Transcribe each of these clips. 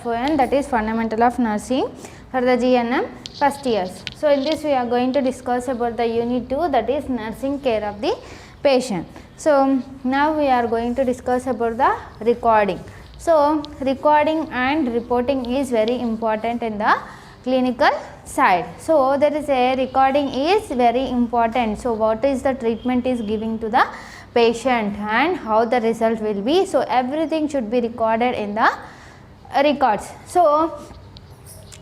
FON, that is Fundamental of Nursing for the GNM first years. So in this we are going to discuss about the unit 2, that is nursing care of the patient. So now we are going to discuss about the recording. So recording and reporting is very important in the clinical side. So there is a recording is very important. So what is the treatment is giving to the patient and how the result will be. So everything should be recorded in the records. So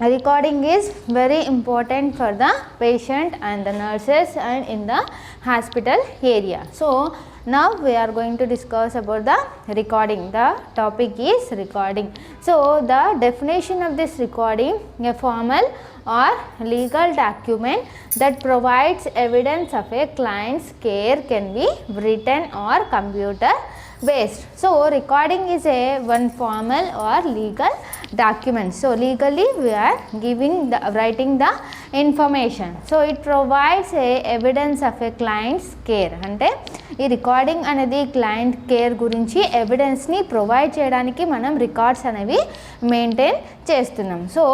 recording is very important for the patient and the nurses and in the hospital area. So now we are going to discuss about the recording. The topic is recording. So the definition of this recording: a formal or legal document that provides evidence of a client's care, can be written or computer based. So recording is a one formal or legal document. So legally we are writing the information. So it provides a evidence of a client's care. అంటే ఈ recording అనేది client care గురించి ఎవిడెన్స్ని provide చేయడానికి మనం records అనేవి maintain చేస్తున్నాం. So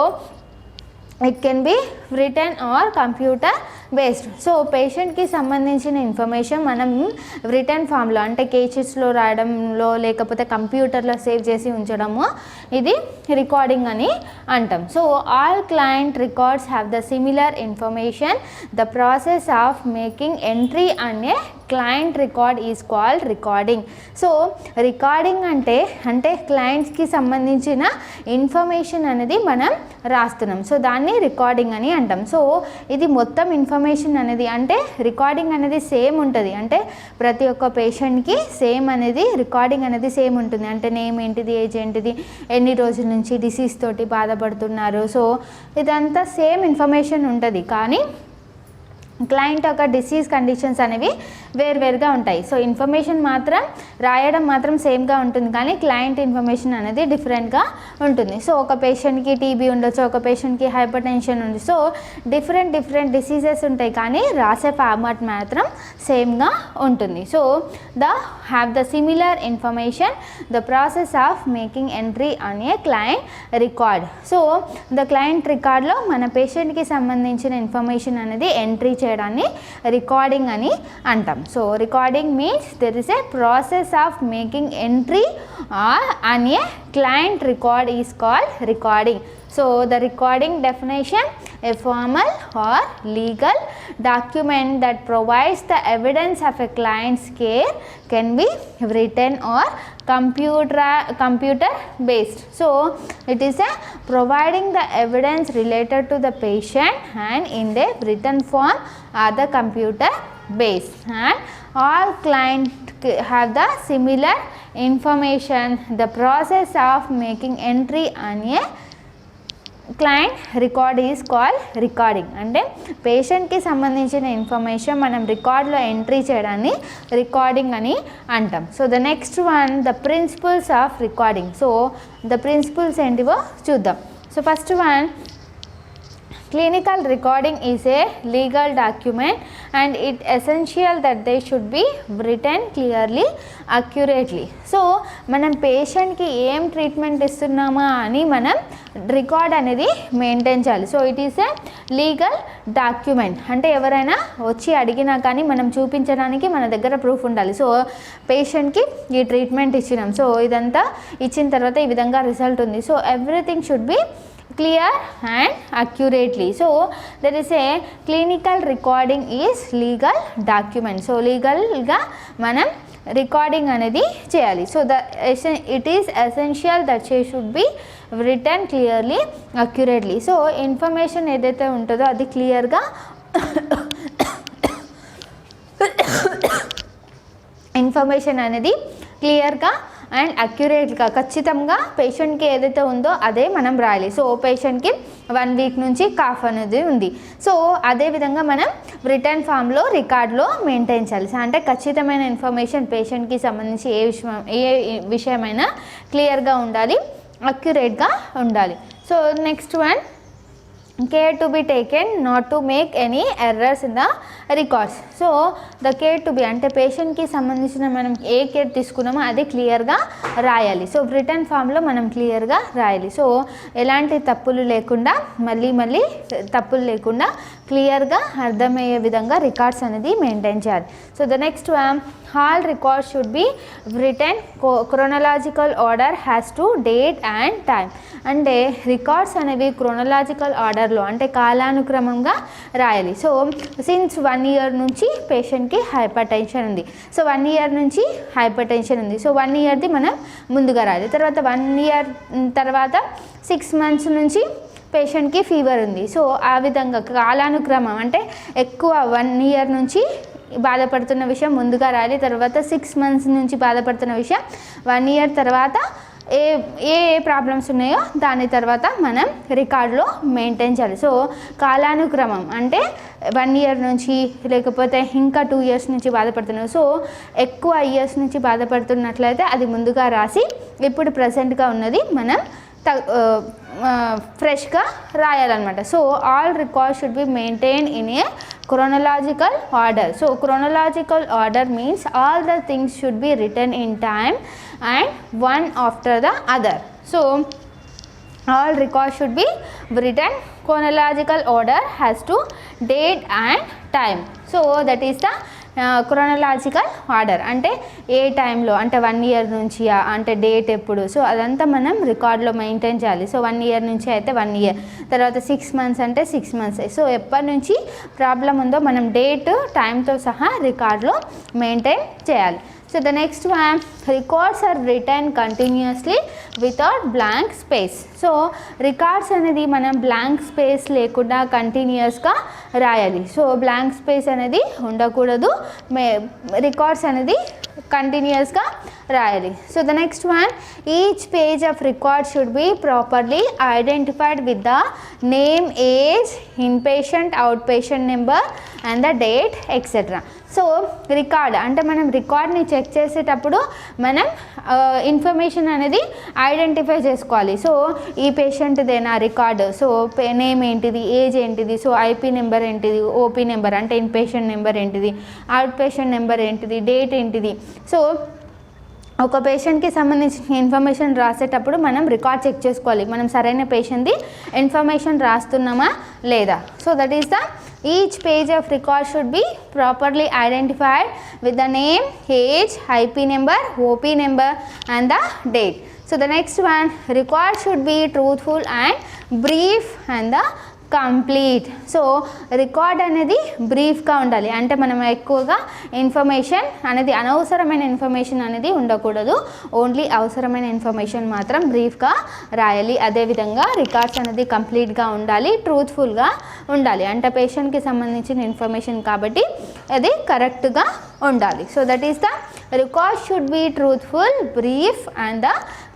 it can be written or computer based. So పేషెంట్కి సంబంధించిన ఇన్ఫర్మేషన్ మనం రిటర్న్ ఫామ్లో అంటే కేసెస్లో రాయడంలో లేకపోతే కంప్యూటర్లో సేవ్ చేసి ఉంచడము ఇది రికార్డింగ్ అని అంటాం. So all client records have the similar information. The process of making entry and A client record is called recording. So recording అంటే క్లయింట్స్కి సంబంధించిన ఇన్ఫర్మేషన్ అనేది మనం రాస్తున్నాం. సో దాన్ని రికార్డింగ్ అని అంటాం. సో ఇది మొత్తం ఇన్ఫర్మేషన్ అనేది అంటే రికార్డింగ్ అనేది సేమ్ ఉంటుంది. అంటే ప్రతి ఒక్క పేషెంట్కి సేమ్ అనేది రికార్డింగ్ అనేది సేమ్ ఉంటుంది. అంటే నేమ్ ఏంటిది, ఏజ్ ఏంటిది, ఎన్ని రోజుల నుంచి డిసీజ్ తోటి బాధపడుతున్నారు. సో ఇదంతా సేమ్ ఇన్ఫర్మేషన్ ఉంటుంది. కానీ క్లయింట్ యొక్క డిసీజ్ కండిషన్స్ అనేవి వేరువేరుగా ఉంటాయి. సో ఇన్ఫర్మేషన్ మాత్రం రాయడం మాత్రం సేమ్గా ఉంటుంది, కానీ క్లయింట్ ఇన్ఫర్మేషన్ అనేది డిఫరెంట్గా ఉంటుంది. సో ఒక పేషెంట్కి టీబీ ఉండొచ్చు, ఒక పేషెంట్కి హైపర్ టెన్షన్ ఉంది. సో డిఫరెంట్ డిసీజెస్ ఉంటాయి, కానీ రాసే ఫార్మాట్ మాత్రం సేమ్గా ఉంటుంది. So have the similar information. The process of making entry on a client record. So the client రికార్డ్లో మన పేషెంట్కి సంబంధించిన ఇన్ఫర్మేషన్ అనేది ఎంట్రీ చేయడాన్ని రికార్డింగ్ అని అంటాం. So recording means there is A process of making entry on A client record is called recording. So the recording definition: a formal or legal document that provides the evidence of a client's care, can be written or computer based. So it is a providing the evidence related to the patient and in the written form or the computer based, and all clients have the similar information. The process of making entry on a client record is called recording. అంటే పేషెంట్కి సంబంధించిన information మనం రికార్డ్లో entry చేయడాన్ని recording అని అంటాం. So the next one, the principles of recording. So the principles ఏంటివో చూద్దాం. So first one, clinical recording is a legal document and it essential that they should be written clearly, accurately. So మనం పేషెంట్కి ఏం treatment ఇస్తున్నామా అని మనం record అనేది maintain చేయాలి. So it is a legal document. అంటే ఎవరైనా వచ్చి అడిగినా కానీ మనం చూపించడానికి మన దగ్గర ప్రూఫ్ ఉండాలి. సో పేషెంట్కి ఈ ట్రీట్మెంట్ ఇచ్చినాం, సో ఇదంతా ఇచ్చిన తర్వాత ఈ విధంగా రిజల్ట్ ఉంది. So everything should be clear and accurately. So there is a clinical recording is legal document. So legal ga manam recording anedi cheyali. So it is essential that she should be written clearly, accurately. So information edaithe untodo adi clear ga information anedi clear ga and అక్యురేట్గా ఖచ్చితంగా పేషెంట్కి ఏదైతే ఉందో అదే మనం రాయాలి. So పేషెంట్కి 1 week నుంచి కాఫ్ అనేది ఉంది. సో అదేవిధంగా మనం రిటర్న్ ఫామ్లో రికార్డ్లో మెయింటైన్ చేయాలి. అంటే ఖచ్చితమైన ఇన్ఫర్మేషన్ పేషెంట్కి సంబంధించి ఏ విషయమైనా క్లియర్గా ఉండాలి, అక్యురేట్గా ఉండాలి. So next one, care to be taken not to make any errors in the records. So the care to be అంటే పేషెంట్కి సంబంధించిన మనం ఏ కేర్ తీసుకున్నామో అది క్లియర్గా రాయాలి. సో రిటర్న్ ఫామ్లో మనం క్లియర్గా రాయాలి. సో ఎలాంటి తప్పులు లేకుండా మళ్ళీ తప్పులు లేకుండా క్లియర్గా అర్థమయ్యే విధంగా రికార్డ్స్ అనేది మెయింటైన్ చేయాలి. So the next all records should B return chronological order has to date and time. అంటే రికార్డ్స్ అనేవి క్రోనలాజికల్ ఆర్డర్లో అంటే కాలానుక్రమంగా రాయాలి. సో సిన్స్ 1 year నుంచి పేషెంట్కి హైపర్ టెన్షన్ ఉంది. సో 1 year నుంచి హైపర్ టెన్షన్ ఉంది. సో 1 yearది మనం ముందుగా రాయాలి. తర్వాత 1 year తర్వాత 6 months నుంచి పేషెంట్కి ఫీవర్ ఉంది. సో ఆ విధంగా కాలానుక్రమం అంటే ఎక్కువ 1 year నుంచి బాధపడుతున్న విషయం ముందుగా రాయాలి. తర్వాత 6 months నుంచి బాధపడుతున్న విషయం 1 year తర్వాత ఏ ప్రాబ్లమ్స్ ఉన్నాయో దాని తర్వాత మనం రికార్డులో మెయింటైన్ చేయాలి. సో కాలానుక్రమం అంటే 1 year నుంచి లేకపోతే ఇంకా 2 years నుంచి బాధపడుతున్నారు. సో ఎక్కువ ఇయర్స్ నుంచి బాధపడుతున్నట్లయితే అది ముందుగా రాసి ఇప్పుడు ప్రజెంట్గా ఉన్నది మనం ఫ్రెష్గా రాయాలన్నమాట. So all records should be maintain in a chronological order. So chronological order means all the things should be written in time and one after the other. So all records should be written chronological order has to date and time. So that is the chronological order. అంటే ఏ టైంలో అంటే 1 year నుంచి అంటే date ఎప్పుడు, so అదంతా మనం రికార్డులో maintain చేయాలి. సో 1 year నుంచి అయితే 1 year, తర్వాత 6 months అంటే 6 months. సో ఎప్పటి నుంచి ప్రాబ్లం ఉందో మనం డేట్ టైంతో సహా రికార్డులో మెయింటైన్ చేయాలి. So the next one, records are return continuously without blank space. So records అనేది మనం బ్లాంక్ స్పేస్ లేకుండా కంటిన్యూస్గా రాయాలి. సో బ్లాంక్ స్పేస్ అనేది ఉండకూడదు, రికార్డ్స్ అనేది కంటిన్యూస్గా రాయాలి. So the next one, each page of record should be properly identified with the name, age, inpatient, out patient number and the date etcetera. So record అంటే మనం రికార్డ్ని చెక్ చేసేటప్పుడు మనం information అనేది ఐడెంటిఫై చేసుకోవాలి. సో ఈ పేషెంట్దేనా రికార్డు, సో నేమ్ ఏంటిది, age ఏంటిది, so IP number ఏంటిది, ఓపీ నెంబర్ అంటే ఇన్పేషెంట్ నెంబర్ ఏంటిది, అవుట్ పేషెంట్ నెంబర్ ఏంటిది, డేట్ ఏంటిది. సో ఒక పేషెంట్కి సంబంధించిన ఇన్ఫర్మేషన్ రాసేటప్పుడు మనం రికార్డ్ చెక్ చేసుకోవాలి, మనం సరైన పేషెంట్ది ఇన్ఫర్మేషన్ రాస్తున్నామా లేదా. So that is the each page of record should be properly identified with the name, age, IP number, OP number and the date. So the next one, record should be truthful and brief and the complete. So record అనేది బ్రీఫ్గా ఉండాలి, అంటే మనం ఎక్కువగా information అనేది అనవసరమైన information అనేది ఉండకూడదు, ఓన్లీ అవసరమైన ఇన్ఫర్మేషన్ మాత్రం బ్రీఫ్గా రాయాలి. అదేవిధంగా రికార్డ్స్ అనేది కంప్లీట్గా ఉండాలి, ట్రూత్ఫుల్గా ఉండాలి, అంటే పేషెంట్కి సంబంధించిన ఇన్ఫర్మేషన్ కాబట్టి అది కరెక్ట్గా ఉండాలి. So that is the record should be truthful, brief and the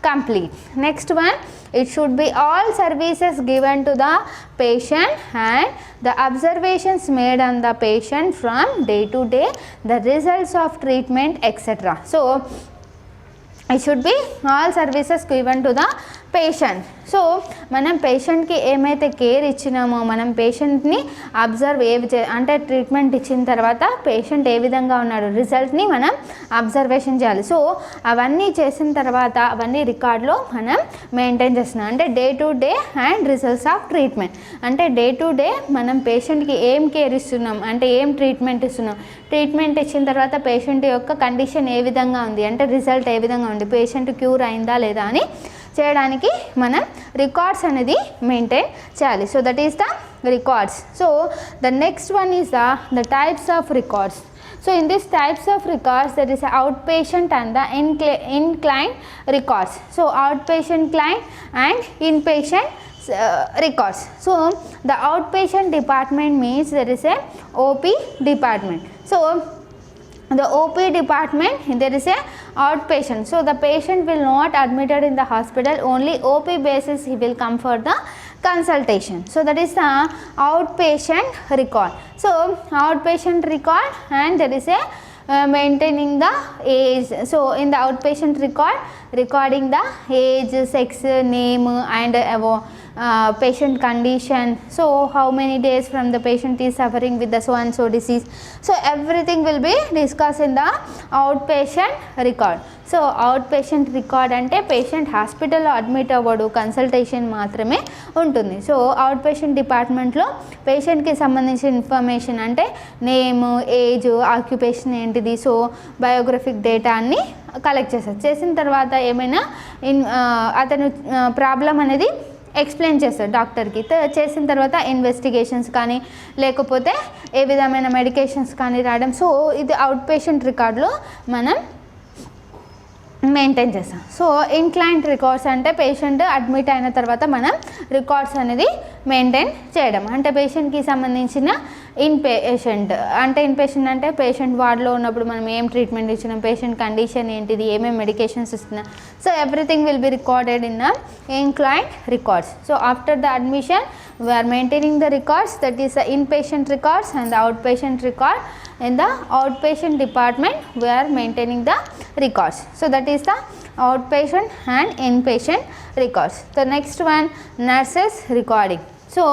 complete. Next one, it should be all services given to the patient and the observations made on the patient from day to day, the results of treatment etc. So it should be all services given to the patient. So మనం పేషెంట్కి ఏమైతే care ఇచ్చినామో, మనం పేషెంట్ని observe అంటే treatment ఇచ్చిన తర్వాత patient ఏ విధంగా ఉన్నాడు రిజల్ట్ని మనం అబ్జర్వేషన్ చేయాలి. సో అవన్నీ చేసిన తర్వాత అవన్నీ రికార్డులో మనం మెయింటైన్ చేస్తున్నాం, అంటే day to day and results of treatment. అంటే డే టు డే మనం పేషెంట్కి ఏం కేర్ ఇస్తున్నాం, అంటే ఏం ట్రీట్మెంట్ ఇస్తున్నాం, ట్రీట్మెంట్ ఇచ్చిన తర్వాత పేషెంట్ యొక్క కండిషన్ ఏ విధంగా ఉంది, అంటే రిజల్ట్ ఏ విధంగా ఉంది, పేషెంట్ క్యూర్ అయిందా లేదా అని చేయడానికి మనం రికార్డ్స్ అనేది మెయింటైన్ చేయాలి. So that is the records. So the next one is the types of records. So in these types of records there is outpatient and the inclined records. So outpatient client and inpatient records. So the outpatient department means there is a OP department. So the OP department there is a outpatient. So the patient will not admitted in the hospital, only OP basis he will come for the consultation. So that is the outpatient record. So outpatient record and there is a maintaining the age. So in the outpatient record, recording the age, sex, name and patient condition, so how many days from the patient is suffering with the so and so disease. So everything will be discussed in the outpatient record. So out patient record అంటే patient హాస్పిటల్లో admit అవ్వడు, consultation మాత్రమే ఉంటుంది. So out patient డిపార్ట్మెంట్లో పేషెంట్కి సంబంధించిన information అంటే name, age, occupation ఏంటిది, so బయోగ్రఫిక్ data అన్ని కలెక్ట్ చేసిన తర్వాత ఏమైనా అతను ప్రాబ్లం అనేది ఎక్స్ప్లెయిన్ చేస్తారు డాక్టర్కి. చేసిన తర్వాత ఇన్వెస్టిగేషన్స్ కానీ లేకపోతే ఏ విధమైన మెడికేషన్స్ కానీ రాయడం. సో ఇది అవుట్ పేషెంట్ రికార్డులో మనం మెయింటైన్ చేస్తాం. సో ఇన్ క్లయింట్ రికార్డ్స్ అంటే పేషెంట్ అడ్మిట్ అయిన తర్వాత మనం రికార్డ్స్ అనేది మెయింటైన్ చేయడం. అంటే పేషెంట్కి సంబంధించిన ఇన్ పేషెంట్ అంటే పేషెంట్ వార్డులో ఉన్నప్పుడు మనం ఏం ట్రీట్మెంట్ ఇచ్చినాం, పేషెంట్ కండిషన్ ఏంటిది, ఏమేమి మెడికేషన్స్ ఇస్తున్నాం. So everything will be recorded in the in client records. So after the admission we are maintaining the records, that is the inpatient records and the outpatient record. In the outpatient department we are maintaining the records. So that is the outpatient and inpatient records. The next one, nurses recording. So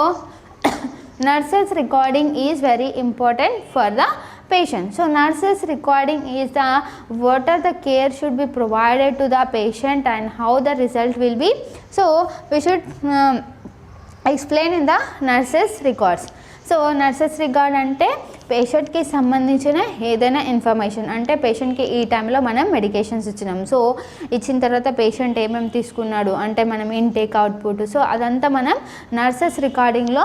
nurses recording is very important for the patient. So nurses recording is the what are the care should be provided to the patient and how the result will be. So we should explain in the nurses records. So nurses record అంటే పేషెంట్కి సంబంధించిన ఏదైనా information, అంటే పేషెంట్కి ఈ టైంలో మనం medications ఇచ్చినాం, సో ఇచ్చిన తర్వాత పేషెంట్ ఏమేమి తీసుకున్నాడు అంటే మనం ఇంటేక్, అవుట్పుట్, సో అదంతా మనం నర్సెస్ రికార్డింగ్లో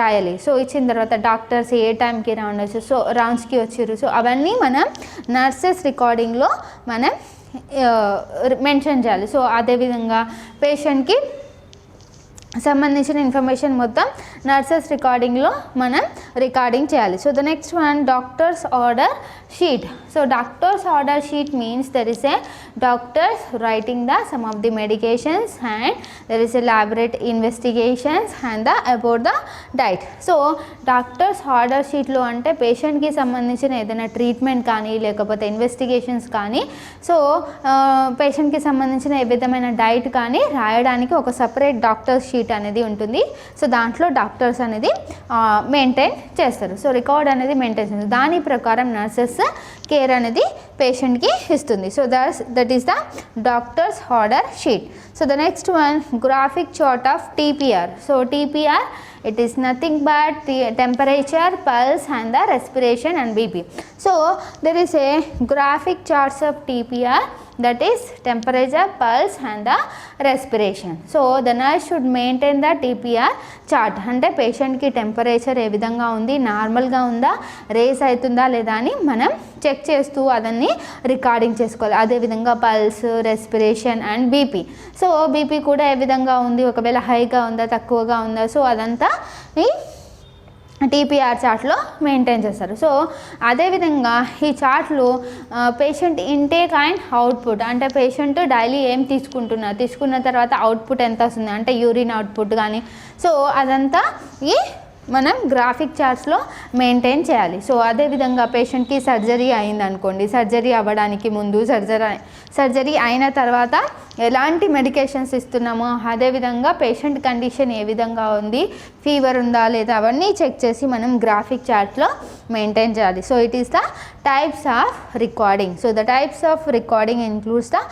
రాయాలి. సో ఇచ్చిన తర్వాత డాక్టర్స్ ఏ టైంకి రౌండ్స్, సో రౌండ్స్కి వచ్చారు, సో అవన్నీ మనం నర్సెస్ రికార్డింగ్లో మనం మెన్షన్ చేయాలి. సో అదేవిధంగా పేషెంట్కి సంబంధించిన ఇన్ఫర్మేషన్ మొత్తం నర్సెస్ రికార్డింగ్లో మనం రికార్డింగ్ చేయాలి. So the next one, doctors order sheet. So doctors order sheet means there is a doctors writing the some of the medications and there is a laboratory investigations and the about the diet. So doctors order షీట్లో అంటే పేషెంట్కి సంబంధించిన ఏదైనా treatment కానీ లేకపోతే investigations కానీ, so పేషెంట్కి సంబంధించిన ఏ విధమైన డైట్ కానీ రాయడానికి ఒక సపరేట్ డాక్టర్స్ షీట్ అనేది ఉంటుంది. సో దాంట్లో డాక్టర్స్ అనేది మెయింటైన్ చేస్తారు. సో రికార్డ్ అనేది మెయింటైన్ చేస్తారు. దాని ప్రకారం నర్సెస్ కేర్ అనేది పేషెంట్కి ఇస్తుంది. So that is the doctors order sheet. So the next one, graphic chart of TPR. So TPR, it is nothing but the temperature, pulse and the respiration and BP. So there is a graphic charts of TPR, that is temperature, pulse and the respiration. So the nurse should maintain the TPR chart. అంటే పేషెంట్కి temperature ఏ విధంగా ఉంది, నార్మల్గా ఉందా, race అవుతుందా లేదా అని మనం చెక్ చేస్తూ అదన్నీ రికార్డింగ్ చేసుకోవాలి. అదేవిధంగా pulse, respiration and BP. So BP కూడా ఏ విధంగా ఉంది, ఒకవేళ హైగా ఉందా, తక్కువగా ఉందా, సో అదంతా ఈ TPR చార్ట్లో మెయింటైన్ చేస్తారు. సో అదేవిధంగా ఈ చార్ట్లో పేషెంట్ ఇంటేక్ అండ్ అవుట్పుట్, అంటే పేషెంట్ డైలీ ఏం తీసుకున్న తర్వాత అవుట్పుట్ ఎంత వస్తుంది, అంటే యూరిన్ అవుట్పుట్ కానీ, సో అదంతా ఈ మనం గ్రాఫిక్ చార్ట్స్లో మెయింటైన్ చేయాలి. సో అదేవిధంగా పేషెంట్కి సర్జరీ అయిందనుకోండి, సర్జరీ అవ్వడానికి ముందు, సర్జరీ అయిన తర్వాత ఎలాంటి మెడికేషన్స్ ఇస్తున్నామో, అదేవిధంగా పేషెంట్ కండిషన్ ఏ విధంగా ఉంది, ఫీవర్ ఉందా లేదా, అవన్నీ చెక్ చేసి మనం గ్రాఫిక్ చార్ట్లో మెయింటైన్ చేయాలి. So it is the types of recording. So the types of recording includes the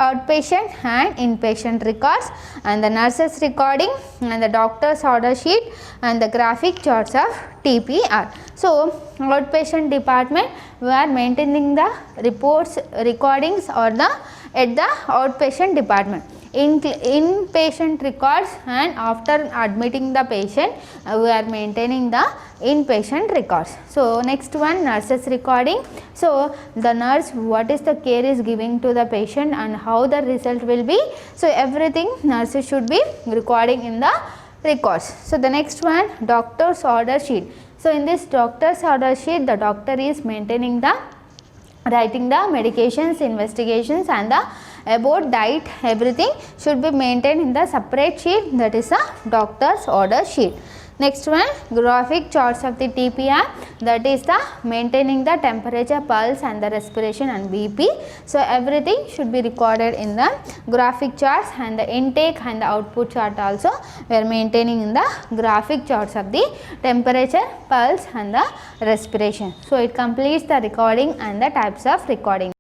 outpatient and inpatient records and the nurses recording and the doctor's order sheet and the graphic charts of TPR. So outpatient department, we are maintaining the reports, recordings or the at the outpatient department. Inpatient records, and after admitting the patient we are maintaining the inpatient records. So next one, nurses recording. So the nurse, what is the care is giving to the patient and how the result will be. So everything nurses should be recording in the records. So the next one, doctor's order sheet. So in this doctor's order sheet, the doctor is maintaining the writing the medications, investigations and the about diet, everything should be maintained in the separate sheet, that is a doctor's order sheet. Next one, graphic charts of the TPR, that is the maintaining the temperature, pulse and the respiration and BP. So everything should be recorded in the graphic charts, and the intake and the output chart also we are maintaining in the graphic charts of the temperature, pulse and the respiration. So it completes the recording and the types of recording.